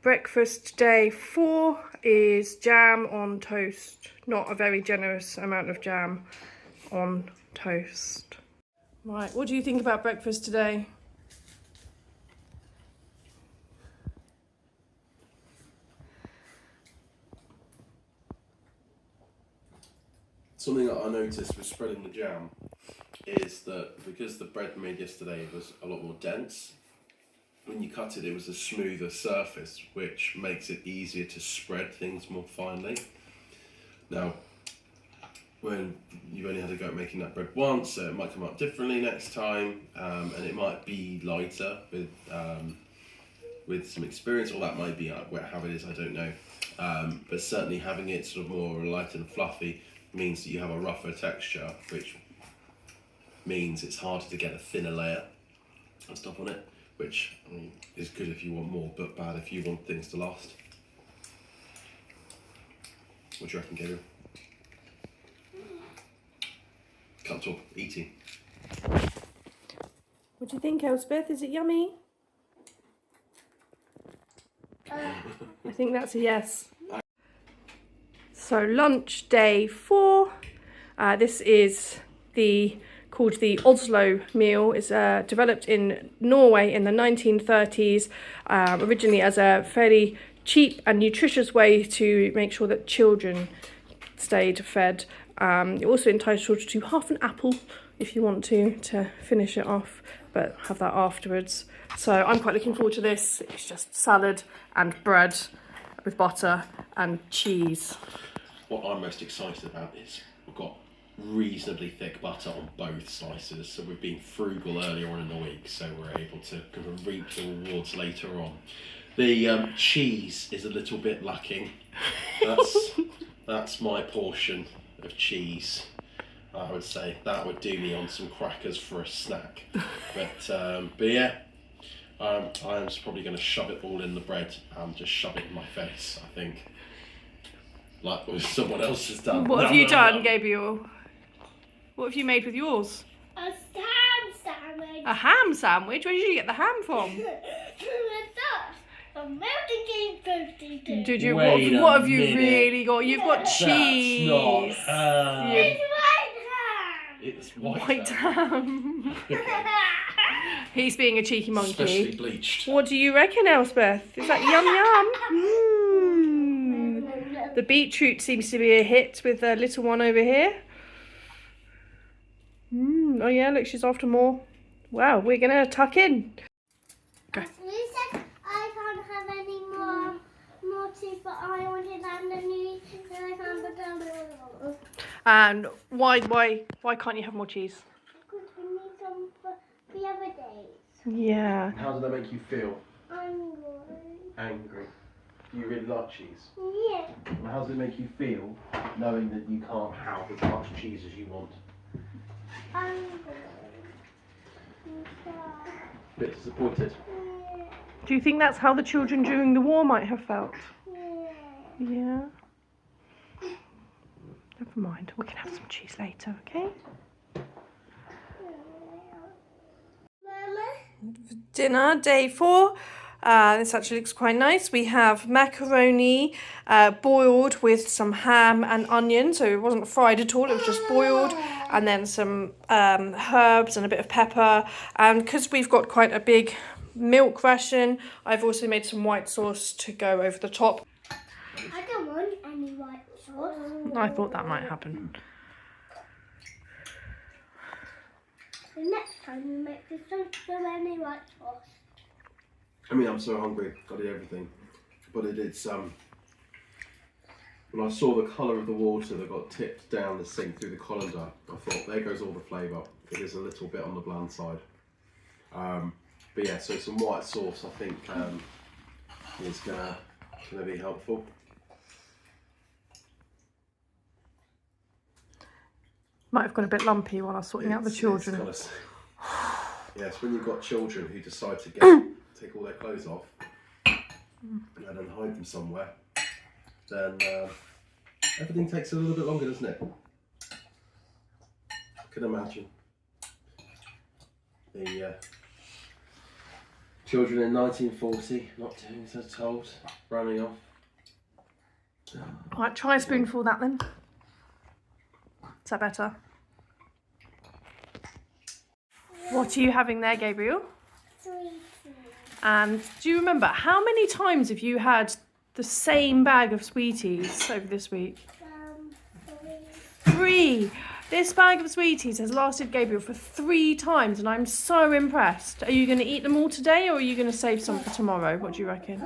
Breakfast day 4 is jam on toast. Not a very generous amount of jam on toast. Right, what do you think about breakfast today? Something that I noticed with spreading the jam is that because the bread made yesterday was a lot more dense, when you cut it, it was a smoother surface, which makes it easier to spread things more finely. Now, when you've only had a go at making that bread once, so it might come out differently next time, and it might be lighter with some experience, or that might be how it is, I don't know. But certainly having it sort of more light and fluffy means that you have a rougher texture, which means it's harder to get a thinner layer and stuff on it, which is good if you want more, but bad if you want things to last. What do you reckon, Gabriel? Can't talk, eating. What do you think, Elspeth? Is it yummy? I think that's a yes. So lunch day 4. This is called the Oslo meal. It's developed in Norway in the 1930s, originally as a fairly cheap and nutritious way to make sure that children stayed fed. You're also entitled to half an apple if you want to finish it off, but have that afterwards. So I'm quite looking forward to this. It's just salad and bread with butter and cheese. What I'm most excited about is we've got reasonably thick butter on both slices, so we've been frugal earlier on in the week, so we're able to kind of reap the rewards later on. The cheese is a little bit lacking. That's my portion of cheese. I would say that would do me on some crackers for a snack. But yeah, I'm just probably going to shove it all in the bread and just shove it in my face, I think. Like what someone else has done. What have you done, Gabriel? What have you made with yours? A ham sandwich. A ham sandwich? Where did you get the ham from? A melted cheese toasty. Did you? Wait What a have you minute. really got? You've got cheese. That's not It's white ham. It's white White ham. He's being a cheeky monkey. Especially bleached. What do you reckon, Elspeth? Is that yum yum? The beetroot seems to be a hit with the little one over here. Oh yeah, look, she's after more. Wow, we're gonna tuck in. Go. You said I can't have any more cheese, but I wanted underneath, and I can't put down the other. And why can't you have more cheese? Because we need some for the other days. Yeah. How does that make you feel? Angry. Angry. Do you really like cheese? Yeah. And how does it make you feel knowing that you can't have as much cheese as you want? Angry. A bit disappointed. Yeah. Do you think that's how the children during the war might have felt? Yeah. Yeah. Never mind, we can have some cheese later, okay? Mama? Dinner, day 4. This actually looks quite nice. We have macaroni boiled with some ham and onion, so it wasn't fried at all, it was just boiled, and then some herbs and a bit of pepper. And because we've got quite a big milk ration, I've also made some white sauce to go over the top. I don't want any white sauce. I thought that might happen. The next time we make this, don't do any white sauce. I mean, I'm so hungry. I did everything, but it's when I saw the colour of the water that got tipped down the sink through the colander, I thought, there goes all the flavour. It is a little bit on the bland side. But yeah, so some white sauce, I think, is gonna be helpful. Might have got a bit lumpy while I was sorting out the children. Yes, when you've got children who decide to take all their clothes off and then hide them somewhere, then everything takes a little bit longer, doesn't it? I can imagine the Children in 1940, not doing as they're told, running off. Right, try a spoonful of that then. Is that better? What are you having there, Gabriel? Sweetie. And do you remember, how many times have you had the same bag of sweeties over this week? 3. This bag of sweeties has lasted Gabriel for 3 times, and I'm so impressed. Are you going to eat them all today, or are you going to save some for tomorrow? What do you reckon?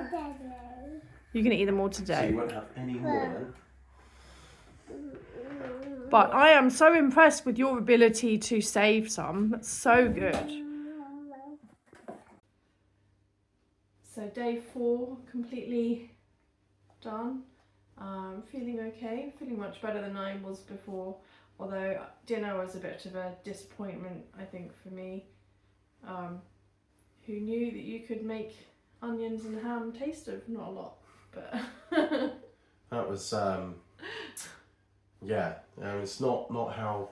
You're going to eat them all So today. you won't have any more then? But I am so impressed with your ability to save some. That's so good. So day 4 completely done. Feeling okay, feeling much better than I was before. Although dinner was a bit of a disappointment, I think, for me. Who knew that you could make onions and ham taste of not a lot, but That was yeah. It's not how.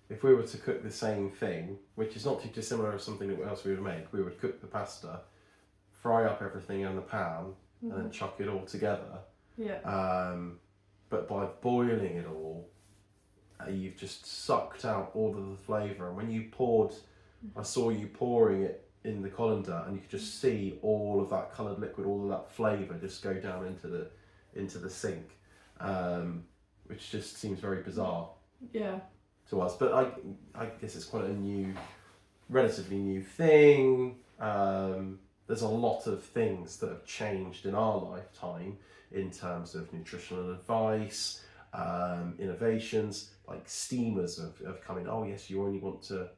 If we were to cook the same thing, which is not too dissimilar of something else we would make, we would cook the pasta, fry up everything in the pan, and then chuck it all together. yeah. But by boiling it all, you've just sucked out all of the flavour. And when you poured, I saw you pouring it in the colander, and you could just see all of that coloured liquid, all of that flavour just go down into the sink, which just seems very bizarre. Yeah. To us. But I guess it's quite a relatively new thing. There's a lot of things that have changed in our lifetime in terms of nutritional advice, innovations, like steamers have come in. Oh yes, you only want to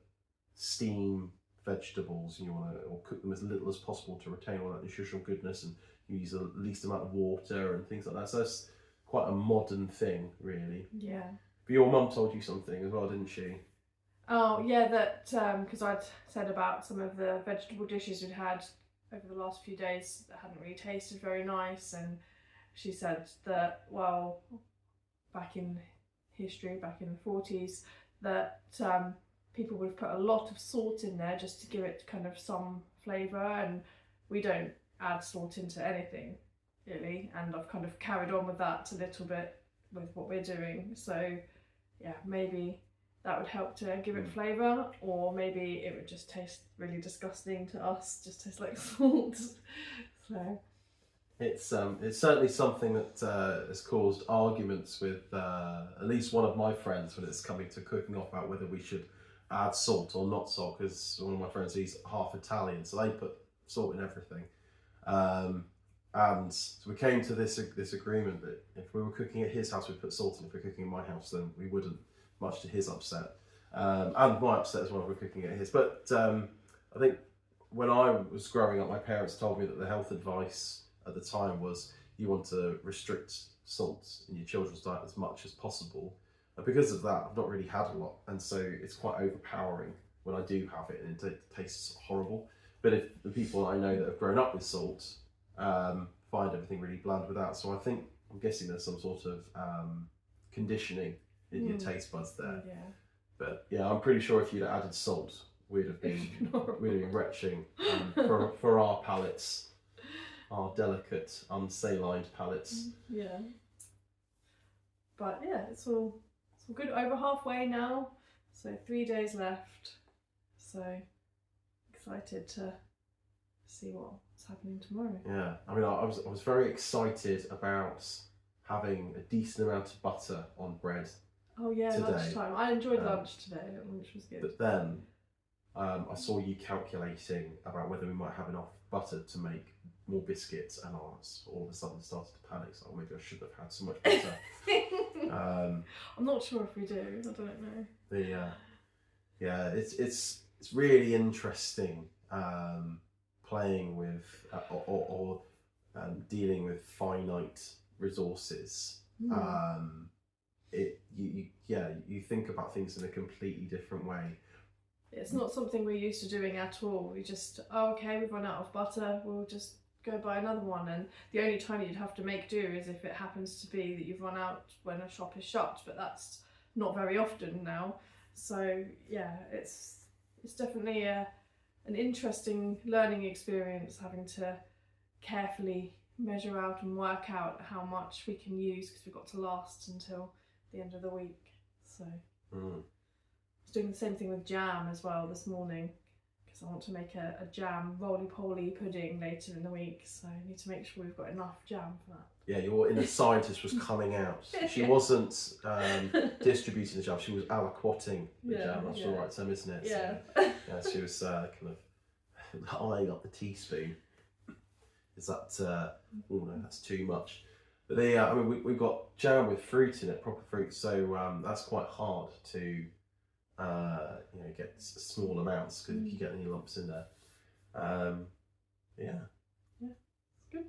steam vegetables, and you want to or cook them as little as possible to retain all that nutritional goodness, and you use the least amount of water and things like that. So that's quite a modern thing, really. Yeah. But your mum told you something as well, didn't she? Oh yeah, that because I'd said about some of the vegetable dishes we'd had over the last few days that hadn't really tasted very nice, and she said that, well, back in history, back in the 40s, that people would have put a lot of salt in there just to give it kind of some flavour, and we don't add salt into anything really, and I've kind of carried on with that a little bit with what we're doing. So yeah, maybe that would help to give it flavour, or maybe it would just taste really disgusting to us, just taste like salt. So it's certainly something that has caused arguments with at least one of my friends when it's coming to cooking off about whether we should add salt or not salt, because one of my friends, he's half Italian, so they put salt in everything. And so we came to this agreement that if we were cooking at his house, we'd put salt in. If we're cooking at my house, then we wouldn't, much to his upset. And my upset as well if we're cooking at his. But I think when I was growing up, my parents told me that the health advice at the time was you want to restrict salt in your children's diet as much as possible. And because of that, I've not really had a lot. And so it's quite overpowering when I do have it, and it tastes horrible. But if the people I know that have grown up with salt find everything really bland without. So I'm guessing there's some sort of conditioning in your taste buds there. yeah. But yeah, I'm pretty sure if you'd added salt, we'd have been retching for our palates, our delicate, unsalined palates. Yeah. But yeah, it's all good. Over halfway now, so 3 days left. So excited to see what's happening tomorrow. Yeah, I mean, I was very excited about having a decent amount of butter on bread. Oh yeah, today. lunchtime. I enjoyed lunch today, which was good. But then I saw you calculating about whether we might have enough butter to make more biscuits, and I was all of a sudden started to panic. So maybe I should have had so much butter. I'm not sure if we do. I don't know. It's really interesting playing with or dealing with finite resources. You think about things in a completely different way. It's not something we're used to doing at all. We just, okay, we've run out of butter, we'll just go buy another one. And the only time you'd have to make do is if it happens to be that you've run out when a shop is shut, but that's not very often now. So yeah, it's definitely a an interesting learning experience, having to carefully measure out and work out how much we can use, because we've got to last until the end of the week. So I was doing the same thing with jam as well this morning, because I want to make a jam roly-poly pudding later in the week, so I need to make sure we've got enough jam for that. Yeah, your inner scientist was coming out. She wasn't distributing the jam, she was aliquoting the jam. That's the right term, isn't it? Yeah. So, yeah, she was kind of eyeing up the teaspoon. Is that, oh no, that's too much. But I mean, we've got jam with fruit in it, proper fruit, so that's quite hard to, you know, get small amounts, because if you get any lumps in there. Yeah. Yeah, good.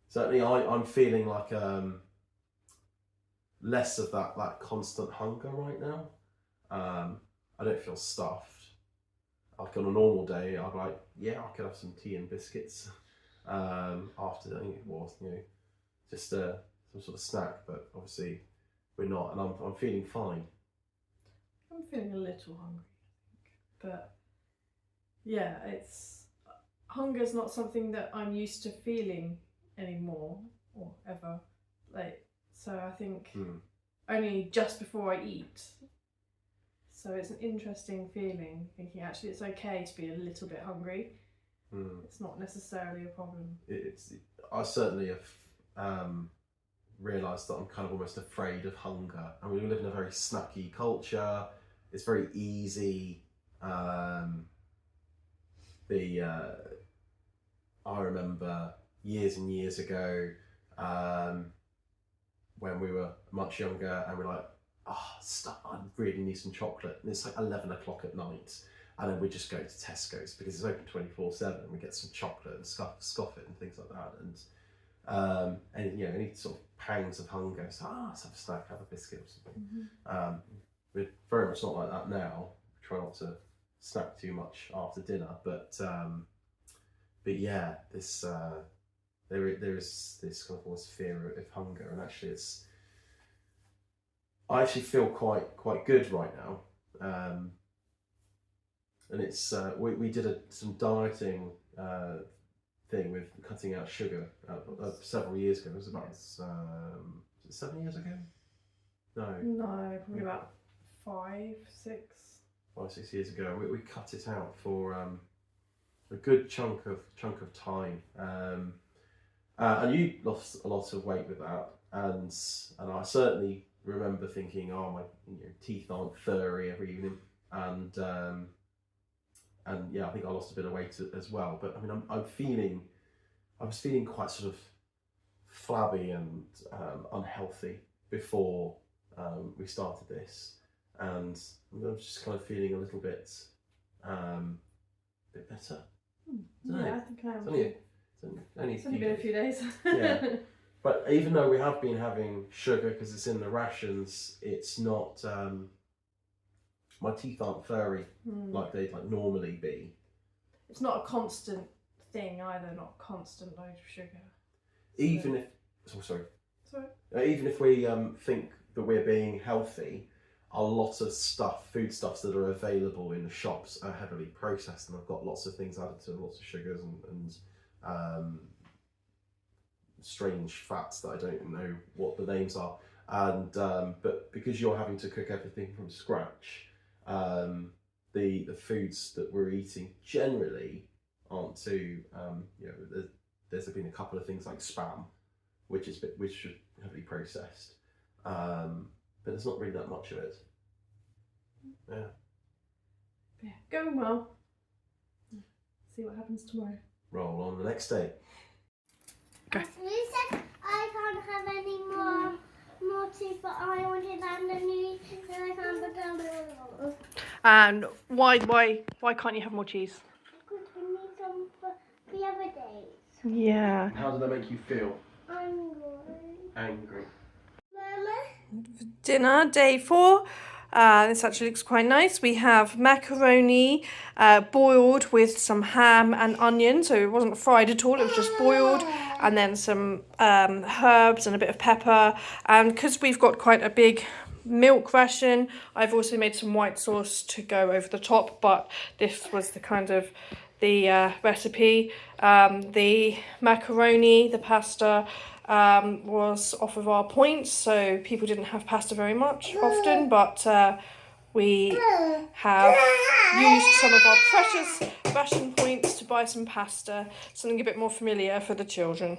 Certainly, I'm feeling like less of that constant hunger right now. I don't feel stuffed. Like on a normal day, I'm like, yeah, I could have some tea and biscuits after, I think it was, you know, just some sort of snack. But obviously, we're not, and I'm feeling fine. I'm feeling a little hungry, I think, but yeah, hunger's not something that I'm used to feeling anymore or ever, like, so I think only just before I eat, so it's an interesting feeling, thinking actually it's okay to be a little bit hungry. It's not necessarily a problem. I certainly have realised that I'm kind of almost afraid of hunger. I mean, we live in a very snacky culture, it's very easy. I remember years and years ago when we were much younger, and we're like, I really need some chocolate, and it's like 11 o'clock at night, and then we just go to Tesco's because it's open 24/7, and we get some chocolate and scoff it and things like that, and you know, any sort of pangs of hunger, so let's have a snack, have a biscuit or something. We're very much not like that now. We try not to snack too much after dinner, but yeah, this there is this kind of almost fear of hunger, and actually I actually feel quite good right now, and it's we did some dieting thing with cutting out sugar several years ago. It was about 7 years ago. No, Probably about 5, 6 years ago. We cut it out for a good chunk of time, and you lost a lot of weight with that, and I certainly remember thinking, oh, my teeth aren't furry every evening, and yeah, I think I lost a bit of weight as well. But I mean, I was feeling quite sort of flabby and unhealthy before we started this, and I was just kind of feeling a little bit better. Yeah, I think I am. It's only been a few days. Yeah, but even though we have been having sugar because it's in the rations, it's not. My teeth aren't furry like they'd normally be. It's not a constant thing either. Not a constant load of sugar. Even if, Sorry. Even if we think that we're being healthy, a lot of foodstuffs that are available in the shops are heavily processed, and I've got lots of things added to, lots of sugars and strange fats that I don't know what the names are. And but because you're having to cook everything from scratch, the foods that we're eating generally aren't too. You know, there's been a couple of things like spam, which is heavily processed. But there's not really that much of it. Yeah, going well. See what happens tomorrow. Roll on the next day. Okay. You said I can't have any more teeth, but I wanted underneath, and I can't put down the. And why can't you have more cheese? Because we need some for the other days. Yeah. How did that make you feel? Angry. Angry. Dinner, day 4. This actually looks quite nice. We have macaroni boiled with some ham and onion, so it wasn't fried at all, it was just boiled, and then some herbs and a bit of pepper. And because we've got quite a big milk ration, I've also made some white sauce to go over the top, but this was the kind of the recipe. The macaroni, the pasta was off of our points, so people didn't have pasta very much often, but we have used some of our precious ration points to buy some pasta, something a bit more familiar for the children.